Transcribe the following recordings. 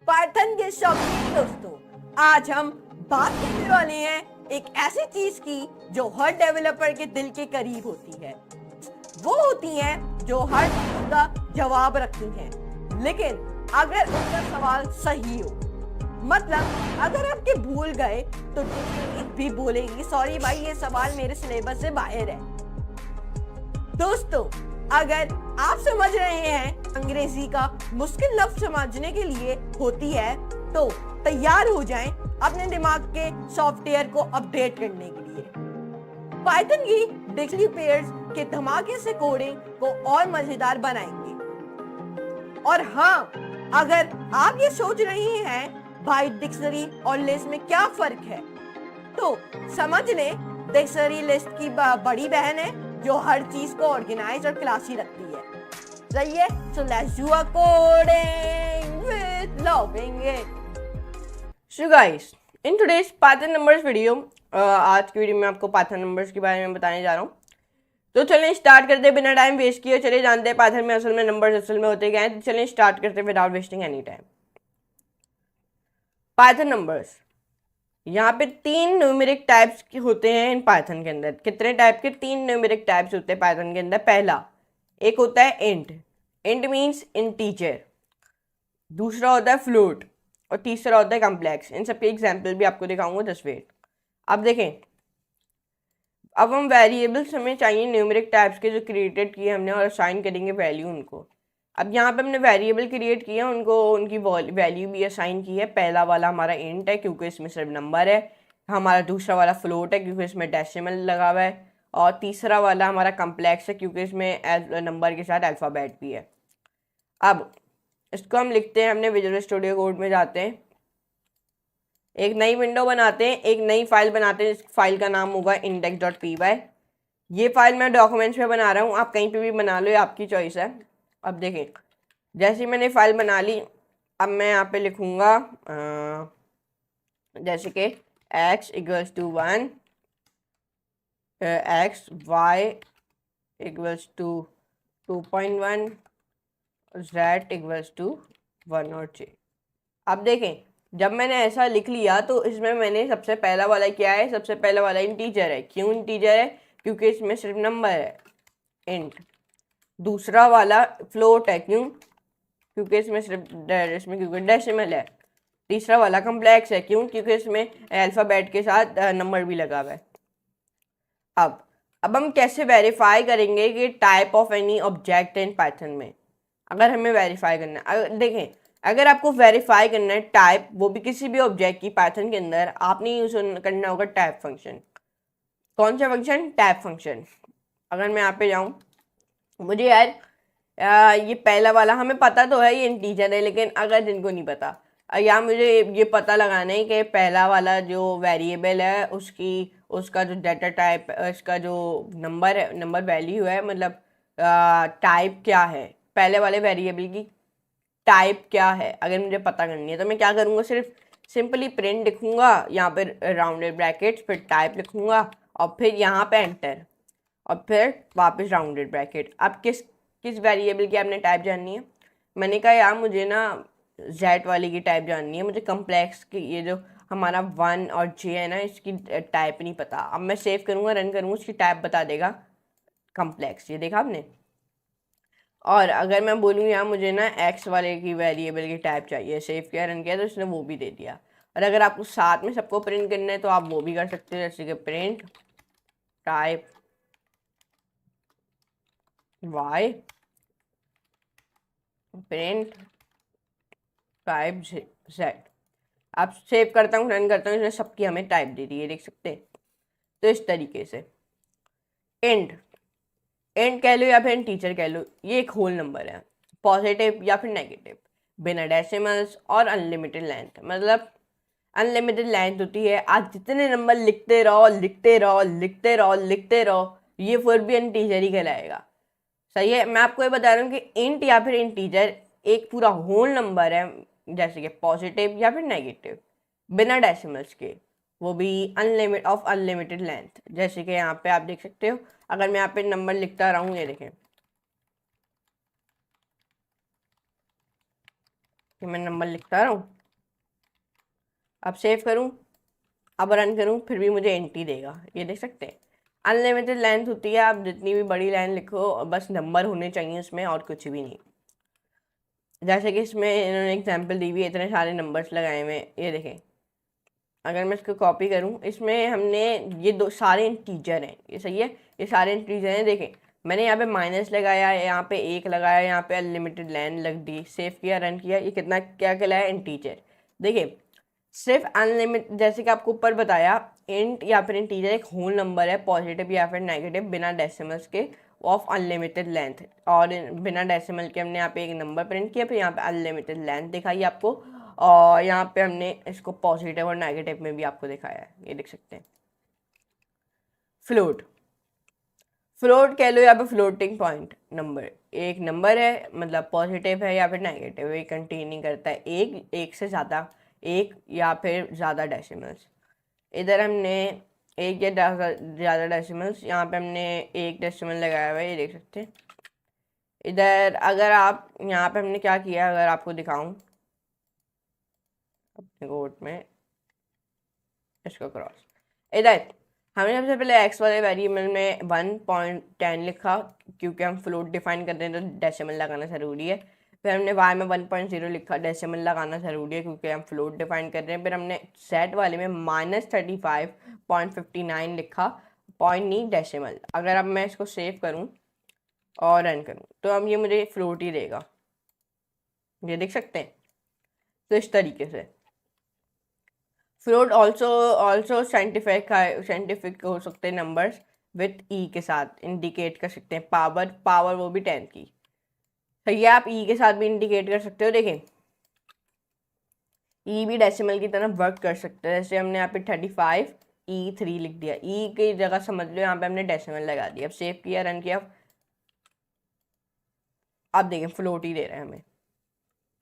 Python के शौकीन दोस्तों, आज हम बात करने वाले हैं एक ऐसी चीज की जो हर डेवलपर के दिल के करीब होती है। वो होती हैं जो हर चीज का जवाब रखती हैं, लेकिन अगर उनका सवाल सही हो, मतलब अगर आपके भूल गए तो भी बोलेगी सॉरी भाई, ये सवाल मेरे सिलेबस से बाहर है। दोस्तों, अगर आप समझ रहे हैं अंग्रेजी का मुश्किल लफ्ज समझने के लिए होती है, तो तैयार हो जाएं अपने दिमाग के सॉफ्टवेयर को अपडेट करने के लिए। पाइथन की डिक्शनरी पेयर्स के धमाके से कोडिंग को और मजेदार बनाएंगे। और हाँ, अगर आप ये सोच रहे हैं भाई डिक्शनरी और लिस्ट में क्या फर्क है, तो समझ लें डिक्शनरी लिस्ट की बड़ी बहन है जो हर चीज को ऑर्गेनाइज और क्लासी रखती है। सही है? So let's do a coding with loving. So guys, in today's Python numbers video, आज की वीडियो में आपको पाइथन नंबर्स के बारे में बताने जा रहा हूँ। तो चलें स्टार्ट करते हैं बिना टाइम वेस्ट किए। चलिए जानते हैं पाइथन में असल में नंबर्स असल में होते क्या हैं। तो चलें स्टार्ट करते हैं without wasting any time. Python numbers, यहाँ पे 3 न्यूमेरिक टाइप्स के होते हैं इन पाइथन के अंदर। कितने टाइप के? 3 न्यूमेरिक टाइप्स होते हैं पाइथन के अंदर। पहला एक होता है इंट, इंट मीन्स इंटीजर। दूसरा होता है फ्लोट और तीसरा होता है कम्प्लेक्स। इन सबके एग्जाम्पल भी आपको दिखाऊंगा, जस्ट वेट। अब देखें, अब हम वेरिएबल्स हमें चाहिए न्यूमेरिक टाइप्स के जो क्रिएटेड किए हमने और असाइन करेंगे वैल्यू उनको। अब यहाँ पे हमने वेरिएबल क्रिएट किया, उनको उनकी वैल्यू भी असाइन की है। पहला वाला हमारा इंट है क्योंकि इसमें सिर्फ नंबर है। हमारा दूसरा वाला फ्लोट है क्योंकि इसमें डेसिमल लगा हुआ है। और तीसरा वाला हमारा कम्प्लेक्स है क्योंकि इसमें नंबर के साथ अल्फ़ाबेट भी है। अब इसको हम लिखते हैं, हमने विजुअल स्टूडियो कोड में जाते हैं, एक नई विंडो बनाते हैं, एक नई फाइल बनाते हैं। इस फाइल का नाम होगा index.py। ये फाइल मैं डॉक्यूमेंट्स में बना रहा हूँ, आप कहीं पे भी बना लो, ये आपकी चॉइस है। अब देखें, जैसे मैंने फाइल बना ली, अब मैं यहाँ पे लिखूँगा जैसे कि x = 1, x y = 2.1, z = 1 और 6। अब देखें, जब मैंने ऐसा लिख लिया तो इसमें मैंने सबसे पहला वाला क्या है? सबसे पहला वाला इंटीजर है। क्यों इंटीजर है? क्योंकि इसमें सिर्फ नंबर है, इंट। दूसरा वाला फ्लोट है, क्यों? क्योंकि इसमें क्योंकि डेसिमल है। तीसरा वाला कम्प्लेक्स है, क्यों? क्योंकि इसमें अल्फ़ाबेट के साथ नंबर भी लगा हुआ है। अब हम कैसे वेरीफाई करेंगे कि type of any object in Python में? अगर हमें वेरीफाई करना है, देखें, अगर आपको वेरीफाई करना है टाइप, वो भी किसी भी ऑब्जेक्ट की पाइथन के अंदर, आपने यूज करना होगा टाइप फंक्शन। कौन सा फंक्शन? Type function. अगर मैं यहाँ पे जाऊँ, मुझे यार ये पहला वाला हमें पता तो है ये इंटीजर है, लेकिन अगर जिनको नहीं पता, या मुझे ये पता लगाना है कि पहला वाला जो वेरिएबल है उसका जो डाटा टाइप, इसका जो नंबर है, नंबर वैल्यू है, मतलब टाइप क्या है, पहले वाले वेरिएबल की टाइप क्या है, अगर मुझे पता करनी है तो मैं क्या करूँगा? सिर्फ सिंपली प्रिंट लिखूँगा, यहाँ पे राउंडेड ब्रैकेट्स, फिर टाइप लिखूँगा और फिर यहाँ पे एंटर और फिर वापस राउंडेड ब्रैकेट। अब किस वेरिएबल की आपने टाइप जाननी है? मैंने कहा यार मुझे ना जेड वाली की टाइप जाननी है, मुझे कम्प्लेक्स की, ये जो हमारा 1 और जे है ना, इसकी टाइप नहीं पता। अब मैं सेव करूँगा, रन करूँगा, उसकी टाइप बता देगा कम्प्लेक्स। ये देखा आपने? और अगर मैं बोलूँ यार मुझे ना एक्स वाले की वेरिएबल की टाइप चाहिए, सेव किया, रन किया, तो इसने वो भी दे दिया। और अगर आपको साथ में सबको प्रिंट करना है तो आप वो भी कर सकते हो, जैसे कि print type y, print type z। आप सेव करता हूँ, रन करता हूँ, इसने सबकी हमें टाइप दे दी है, देख सकते हैं। तो इस तरीके से इंट कह लो या फिर टीचर कह लो, ये एक होल नंबर है, पॉजिटिव या फिर नेगेटिव, बिना डेसिमल्स और अनलिमिटेड लेंथ। मतलब अनलिमिटेड लेंथ होती है, आप जितने नंबर लिखते रहो लिखते रहो लिखते रहो लिखते रहो, ये फिर भी इंटीजर ही कहलाएगा। सही है? मैं आपको ये बता रहा हूँ कि इंट या फिर इंटीजर एक पूरा होल नंबर है, जैसे कि पॉजिटिव या फिर नेगेटिव, बिना डेसिमल्स के, वो भी अनलिमिटेड लेंथ। जैसे कि यहाँ पे आप देख सकते हो, अगर मैं यहाँ पे नंबर लिखता रहूँ, ये देखें, कि मैं नंबर लिखता रहूँ, अब सेव करूँ, अब रन करूँ, फिर भी मुझे एंटी देगा। ये देख सकते हैं, अनलिमिटेड लेंथ होती है, आप जितनी भी बड़ी लाइन लिखो, बस नंबर होने चाहिए उसमें और कुछ भी नहीं। जैसे कि इसमें इन्होंने एग्जांपल दी हुई है, इतने सारे नंबर्स लगाए हुए हैं, ये देखें। अगर मैं इसको कॉपी करूँ, इसमें हमने ये दो सारे इंटीजर हैं, ये सही है, ये सारे इंटीजर हैं। देखें मैंने यहाँ पे माइनस लगाया, यहाँ पे एक लगाया, यहाँ पे अनलिमिटेड लाइन लग दी, सेव किया, रन किया, ये कितना क्या कहलाया, इंटीजर। देखिए सिर्फ अनलिमिटेड, जैसे कि आपको ऊपर बताया, इंट या फिर इंटीजर एक होल नंबर है, पॉजिटिव या फिर नेगेटिव, बिना डेसिमल्स के, ऑफ अनलिमिटेड लेंथ। और बिना डेसिमल के हमने यहाँ पे एक नंबर प्रिंट किया, फिर यहाँ पे अनलिमिटेड लेंथ दिखाई आपको, और यहाँ पे हमने इसको पॉजिटिव और नेगेटिव में भी आपको दिखाया है, ये देख सकते हैं। फ्लोट, फ्लोट कह लो या फिर फ्लोटिंग पॉइंट नंबर, एक नंबर है, मतलब पॉजिटिव है या फिर नेगेटिव, ये कंटेन नहीं करता है एक से ज़्यादा, एक या फिर ज़्यादा डेसिमल्स। इधर हमने एक या ज़्यादा डेसिमल्स, यहाँ पे हमने एक डेसिमल लगाया हुआ है, ये देख सकते हैं। इधर अगर आप, यहाँ पे हमने क्या किया, अगर आपको दिखाऊं अपने कोड में, इसको क्रॉस, इधर हमने सबसे पहले एक्स वाले वेरिएबल में 1.10 लिखा, क्योंकि हम फ्लोट डिफाइन कर रहे हैं तो डेसिमल लगाना ज़रूरी है। फिर हमने वाई में 1.0 लिखा, डेसिमल लगाना ज़रूरी है क्योंकि हम फ्लोट डिफाइन कर रहे हैं। फिर हमने सेट वाले में -35.59 लिखा, पॉइंट नहीं डेसिमल। अगर अब मैं इसको सेव करूं और रन करूं तो अब ये मुझे फ्लोट ही देगा, ये देख सकते हैं। तो इस तरीके से फ्लोट ऑल्सो साइंटिफिक हो सकते हैं नंबर्स विथ ई के साथ इंडिकेट कर सकते हैं, पावर वो भी 10 की, तो ये आप ई के साथ भी इंडिकेट कर सकते हो। देखें ई भी डेसिमल की तरफ वर्क कर सकते हैं, जैसे हमने यहाँ पे 35E3 लिख दिया, ई की जगह समझ लो यहाँ पे हमने डेसिमल लगा दिया। अब सेव किया, रन किया, अब देखें फ्लोट ही दे रहे हैं हमें,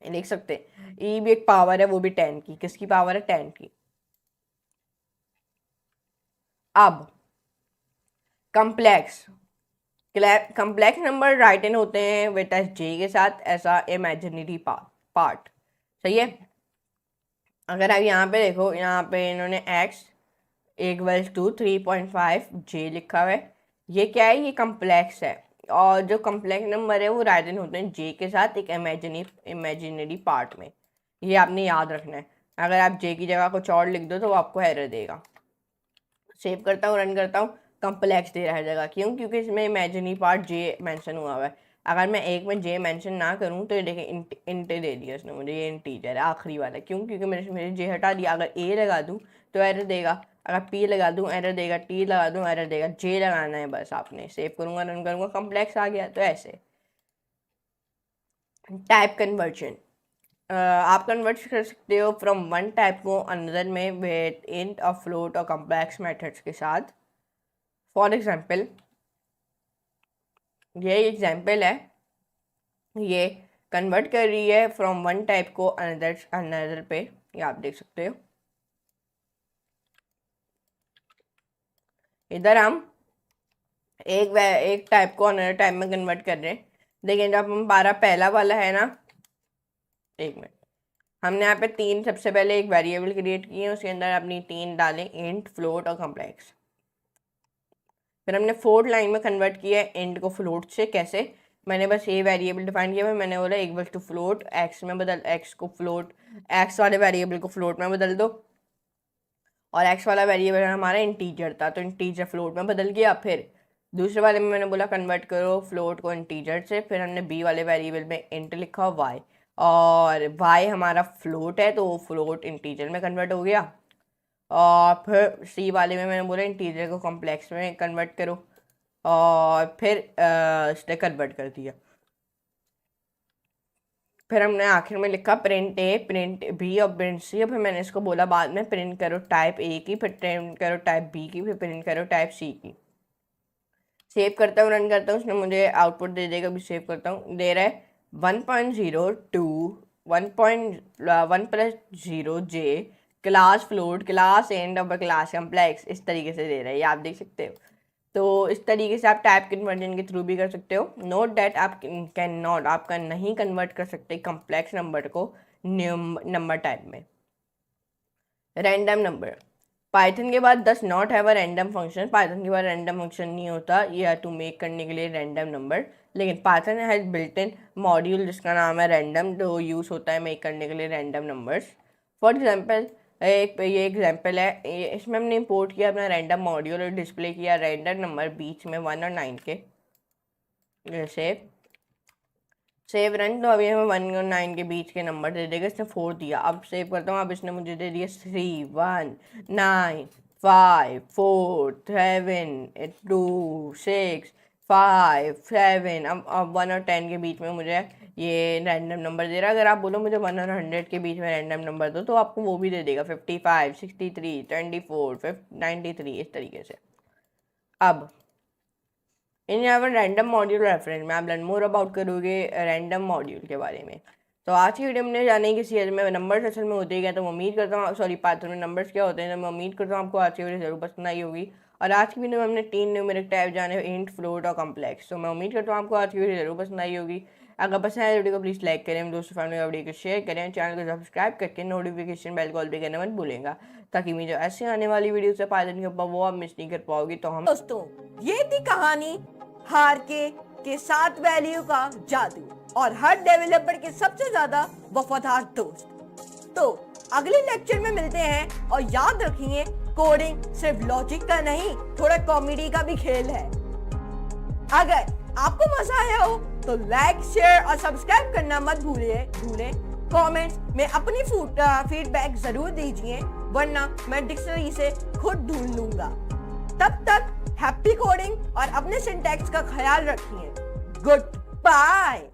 देख सकते हैं। ई भी एक पावर है, वो भी 10 की, किसकी पावर है, 10 की। अब कम्प्लेक्स, कम्प्लेक्स नंबर राइट इन होते हैं विद एस जे के साथ, ऐसा इमेजिनरी पार्ट, सही है। अगर आप यहाँ पे देखो, यहाँ पे इन्होंने x इक्वल्स टू 3.5 जे लिखा हुआ है, ये क्या है, ये कम्प्लेक्स है। और जो कम्प्लेक्स नंबर है वो राइट इन होते हैं जे के साथ एक इमेजिनरी पार्ट में, ये आपने याद रखना है। अगर आप जे की जगह कुछ और लिख दो तो वो आपको एरर देगा। सेव करता हूँ, रन करता हूँ, कम्प्लेक्स दे रहा है जगह, क्यों, क्योंकि इसमें इमेजिनरी पार्ट जे मेंशन हुआ हुआ है। अगर मैं एक में जे मेंशन ना करूँ तो ये देखें इंट दे दिया उसने मुझे, ये इंटीजर है आखिरी वाला, क्यों, क्योंकि मेरे जे हटा दिया। अगर ए लगा दूँ तो एरर देगा, अगर पी लगा दूँ एरर देगा, टी लगा दूँ एरर देगा, जे लगाना है बस आपने। सेव करूँगा, रन करूँगा, कम्प्लेक्स आ गया। तो ऐसे टाइप कन्वर्जन, आप कन्वर्ट कर सकते हो फ्रॉम वन टाइप को अनदर में विद इंट और फ्लोट और कम्प्लेक्स मेथड्स के साथ। फॉर एग्जाम्पल, ये एग्जाम्पल है, ये कन्वर्ट कर रही है फ्रॉम वन टाइप को अनदर पे, ये आप देख सकते हो। इधर हम एक टाइप को अनदर टाइप में कन्वर्ट कर रहे हैं। देखिए जब हमारा पहला वाला है ना, एक मिनट, हमने यहाँ पे तीन, सबसे पहले एक वेरिएबल क्रिएट किए, उसके अंदर अपनी तीन डालें, इंट, फ्लोट और कम्प्लेक्स। फिर हमने फोर्थ लाइन में कन्वर्ट किया है इंट को फ्लोट से। कैसे, मैंने बस ये वेरिएबल डिफाइन किया, मैंने बोला इक्वल टू फ्लोट, एक्स में बदल, एक्स को फ्लोट, एक्स वाले वेरिएबल को फ्लोट में बदल दो, और एक्स वाला वेरिएबल हमारा इंटीजर था तो इंटीजर फ्लोट में बदल गया। फिर दूसरे वाले में मैंने बोला कन्वर्ट करो फ्लोट को इंटीजर से, फिर हमने बी वाले वेरिएबल में इंट लिखा वाई, और वाई हमारा फ्लोट है तो वो फ्लोट इंटीजर में कन्वर्ट हो गया। और फिर सी वाले में मैंने बोला इंटीजर को कॉम्प्लेक्स में कन्वर्ट करो, और फिर इसने कन्वर्ट कर दिया। फिर हमने आखिर में लिखा प्रिंट ए, प्रिंट बी और प्रिंट सी। फिर मैंने इसको बोला बाद में प्रिंट करो टाइप ए की, फिर प्रिंट करो टाइप बी की, फिर प्रिंट करो टाइप सी की। सेव करता हूँ, रन करता हूँ, उसने मुझे आउटपुट दे देगा। अभी सेव करता हूँ, दे रहा है 1.02 1.1 plus 0 J class float class end of class complex, इस तरीके से दे रहा है, ये आप देख सकते हो। तो इस तरीके से आप टाइप कन्वर्जन के थ्रू भी कर सकते हो। नोट डैट आप कैन नॉट, आपका नहीं कन्वर्ट कर सकते कम्प्लेक्स नंबर को नंबर टाइप में। रैंडम नंबर, पाइथन के बाद does not have a random function. Python के बाद रैंडम फंक्शन नहीं होता या टू मेक करने के लिए रैंडम नंबर, लेकिन Python has built in module जिसका नाम है रैंडम, जो यूज़ होता है मेक करने के लिए रैंडम नंबर्स। फॉर एग्जांपल ये एग्जांपल है, इसमें हमने इंपोर्ट किया अपना रैंडम मॉड्यूल और डिस्प्ले किया रैंडम नंबर बीच में 1 और 9 के। सेव रन, तो अभी हमें 1 और 9 के बीच के नंबर दे देगा। इसने 4 दिया, अब सेव करता हूँ। अब इसने मुझे दे दिया 3 1 9 5 4 7 2 6 5 7। अब 1 और 10 के बीच में मुझे ये रैंडम नंबर दे रहा है। अगर आप बोलो मुझे 1 और 100 के बीच में रैंडम नंबर दो तो आपको वो भी दे देगा, 55 63 24 93, इस तरीके से। अब इन यहाँ पर रैंडम मॉड्यूल रेफरेंस में आप लर्न मोर अबाउट करोगे रैंडम मॉड्यूल के बारे में। तो आज की वीडियो में जाने की सीरीज में नंबर्स असल में होते क्या, तो मैं उम्मीद करता हूँ, सॉरी पाइथन में नंबर्स क्या होते हैं, तो मैं उम्मीद करता हूँ आपको आज की वीडियो जरूर पसंद आई होगी। और आज की वीडियो में हमने 3 न्यूमेरिक टाइप जाने, इंट, फ्लोट और कॉम्प्लेक्स। तो मैं उम्मीद करता हूँ आपको आज की वीडियो जरूर पसंद आई होगी। अगर पसंद आए वीडियो को प्लीज़ लाइक करें, दोस्तों फैमिली वीडियो को शेयर करें, चैनल को सब्सक्राइब करके नोटिफिकेशन बेल कॉल भी करना मत भूलेगा, ताकि मुझे ऐसे आने वाली वीडियो से पाइथन के ऊपर वो आप मिस नहीं कर पाओगी। तो हम दोस्तों, ये थी कहानी हार के साथ वैल्यू का जादू और हर डेवलपर के सबसे ज्यादा वफादार दोस्त। तो अगले लेक्चर में मिलते हैं और याद रखिए, कोडिंग सिर्फ लॉजिक का नहीं, थोड़ा कॉमेडी का भी खेल है। अगर आपको मजा आया हो तो लाइक, शेयर और सब्सक्राइब करना मत भूलें। कमेंट्स में अपनी फीडबैक जरूर दीजिए, वरना मैं डिक्शनरी से खुद ढूंढ लूंगा। तब तक हैप्पी कोडिंग और अपने सिंटैक्स का ख्याल रखिए। Good bye.